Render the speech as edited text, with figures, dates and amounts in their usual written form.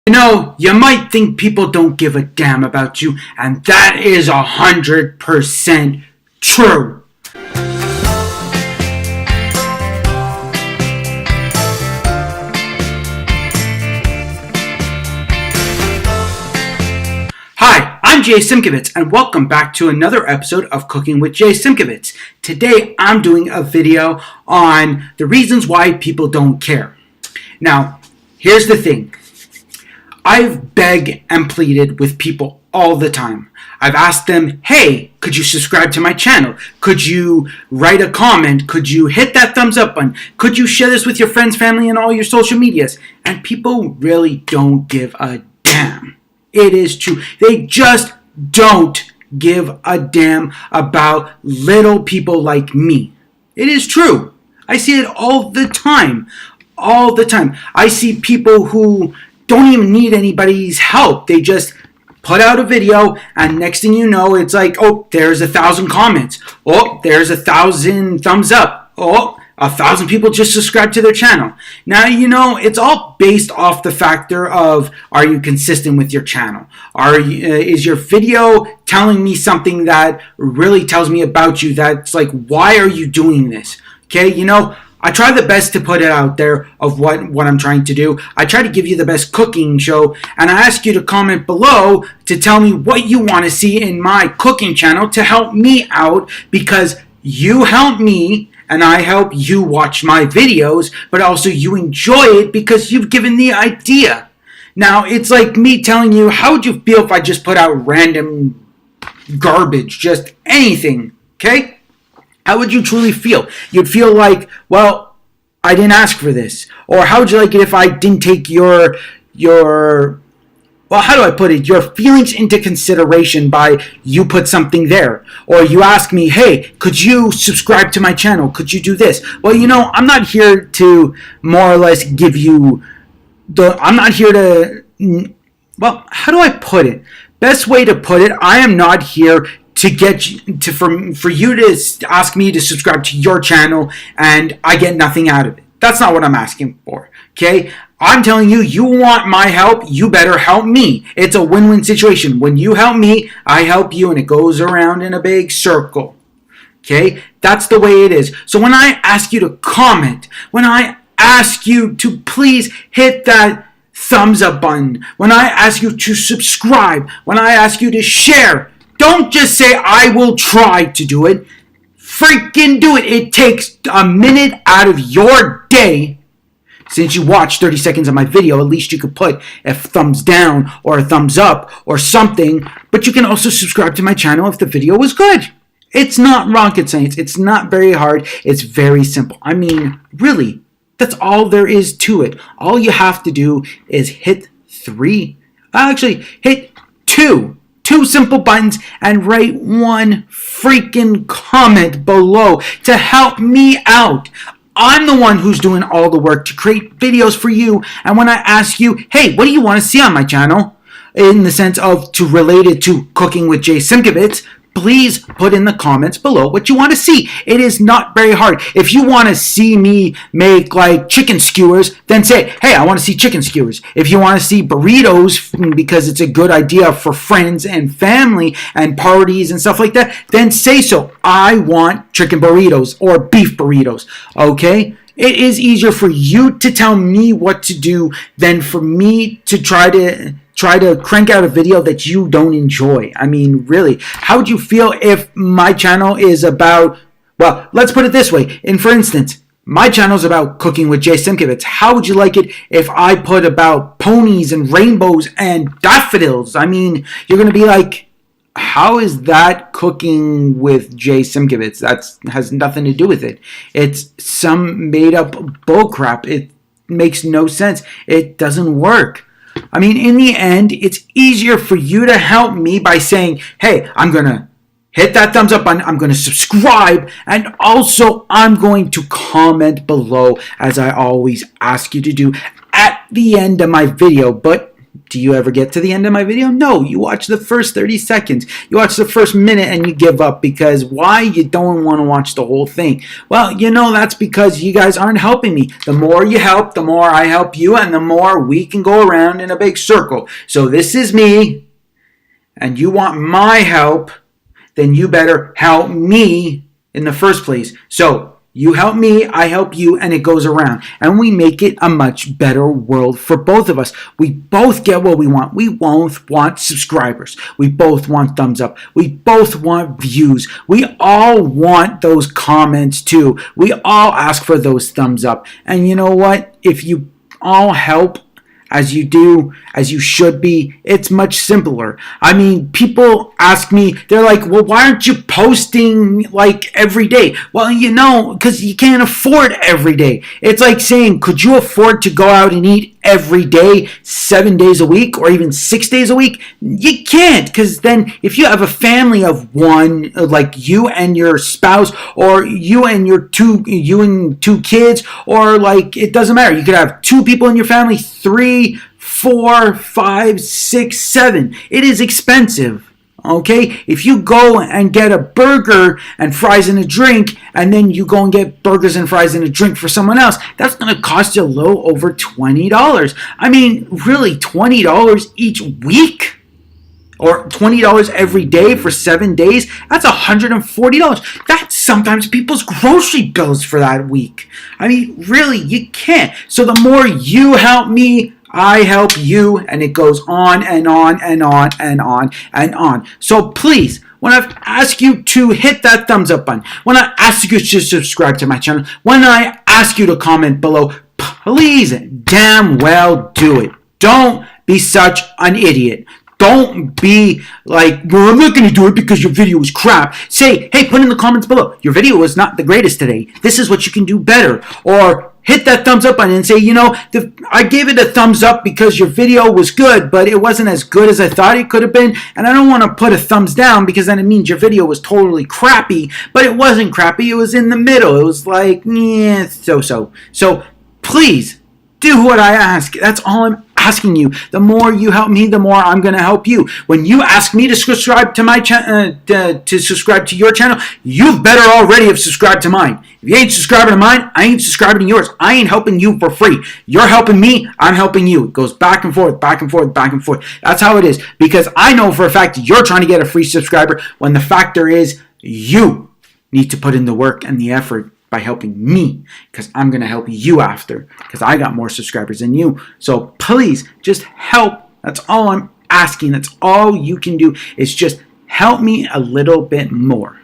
You might think people don't give a damn about you, and that is 100% true. Hi, I'm Jay Simkowitz, and welcome back to another episode of Cooking with Jay Simkowitz. Today, I'm doing a video on the reasons why people don't care. Now, here's the thing. I've begged and pleaded with people all the time. I've asked them, hey, could you subscribe to my channel? Could you write a comment? Could you hit that thumbs up button? Could you share this with your friends, family, and all your social medias? And people really don't give a damn. It is true. They just don't give a damn about little people like me. It is true. I see it all the time. All the time. I see people who don't even need anybody's help. They just put out a video, and next thing you know, it's like, oh, there's 1,000 comments. Oh, there's 1,000 thumbs up. Oh, 1,000 people just subscribed to their channel. Now, it's all based off the factor of, are you consistent with your channel? Is your video telling me something that really tells me about you? That's like, why are you doing this? Okay, I try the best to put it out there of what I'm trying to do. I try to give you the best cooking show, and I ask you to comment below to tell me what you want to see in my cooking channel to help me out, because you help me and I help you watch my videos, but also you enjoy it because you've given the idea. Now, it's like me telling you, how would you feel if I just put out random garbage, just anything, okay? How would you truly feel? You'd feel like, well, I didn't ask for this. Or how would you like it if I didn't take your well, how do I put it? Your feelings into consideration by you put something there. Or you ask me, hey, could you subscribe to my channel? Could you do this? Well, I'm not here to more or less give you I'm not here to, well, how do I put it? Best way to put it, I am not here to get to for you to ask me to subscribe to your channel and I get nothing out of it. That's not what I'm asking for, okay? I'm telling you, you want my help, you better help me. It's a win-win situation. When you help me, I help you, and it goes around in a big circle, okay? That's the way it is. So when I ask you to comment, when I ask you to please hit that thumbs up button, when I ask you to subscribe, when I ask you to share, don't just say, I will try to do it. Freaking do it. It takes a minute out of your day. Since you watched 30 seconds of my video, at least you could put a thumbs down or a thumbs up or something. But you can also subscribe to my channel if the video was good. It's not rocket science. It's not very hard. It's very simple. I mean, really, that's all there is to it. All you have to do is hit two simple buttons and write one freaking comment below to help me out. I'm the one who's doing all the work to create videos for you, and when I ask you, hey, what do you want to see on my channel, in the sense of to relate it to Cooking with Jay Simkowitz, please put in the comments below what you want to see. It is not very hard. If you want to see me make like chicken skewers, then say, hey, I want to see chicken skewers. If you want to see burritos because it's a good idea for friends and family and parties and stuff like that, then say so. I want chicken burritos or beef burritos, okay? It is easier for you to tell me what to do than for me to try to crank out a video that you don't enjoy. I mean, really, how would you feel if my channel is about, well, let's put it this way. For instance, my channel is about Cooking with Jay Simkowitz. How would you like it if I put about ponies and rainbows and daffodils? I mean, you're going to be like, how is that Cooking with Jay Simkowitz? That has nothing to do with it. It's some made-up bullcrap. It makes no sense. It doesn't work. I mean, in the end, it's easier for you to help me by saying, hey, I'm going to hit that thumbs up button, I'm going to subscribe, and also I'm going to comment below, as I always ask you to do at the end of my video. But Do you ever get to the end of my video? No, you watch the first 30 seconds. You watch the first minute and you give up because why? You don't want to watch the whole thing. Well, that's because you guys aren't helping me. The more you help, the more I help you, and the more we can go around in a big circle. So this is me, and you want my help, then you better help me in the first place. So you help me, I help you, and it goes around. And we make it a much better world for both of us. We both get what we want. We both want subscribers. We both want thumbs up. We both want views. We all want those comments too. We all ask for those thumbs up. And you know what? If you all help as you do, as you should be, it's much simpler. I mean, people ask me, they're like, well, why aren't you posting like every day? Well, because you can't afford every day. It's like saying, could you afford to go out and eat every day, 7 days a week, or even 6 days a week? You can't, because then if you have a family of one, like you and your spouse, or you and two kids, or like, it doesn't matter. You could have 2 people in your family, 3, 4, 5, 6, 7. It is expensive. Okay, if you go and get a burger and fries and a drink, and then you go and get burgers and fries and a drink for someone else, that's going to cost you a little over $20. I mean, really, $20 each week? Or $20 every day for 7 days? That's $140. That's sometimes people's grocery bills for that week. I mean, really, you can't. So the more you help me, I help you, and it goes on and on and on and on and on. So please, when I ask you to hit that thumbs up button, when I ask you to subscribe to my channel, when I ask you to comment below, please damn well do it. Don't be such an idiot. Don't be like, well, I'm not going to do it because your video was crap. Say, hey, put in the comments below, your video was not the greatest today. This is what you can do better. Or hit that thumbs up button and say, I gave it a thumbs up because your video was good, but it wasn't as good as I thought it could have been. And I don't want to put a thumbs down because then it means your video was totally crappy, but it wasn't crappy. It was in the middle. It was like, yeah, so. So please do what I ask. That's all I'm asking you. The more you help me, the more I'm going to help you. When you ask me to subscribe to my channel, to subscribe to your channel, you better already have subscribed to mine. If you ain't subscribing to mine, I ain't subscribing to yours. I ain't helping you for free. You're helping me, I'm helping you. It goes back and forth, back and forth, back and forth. That's how it is. Because I know for a fact you're trying to get a free subscriber when the factor is you need to put in the work and the effort by helping me, because I'm going to help you after, because I got more subscribers than you. So please just help. That's all I'm asking. That's all you can do, is just help me a little bit more.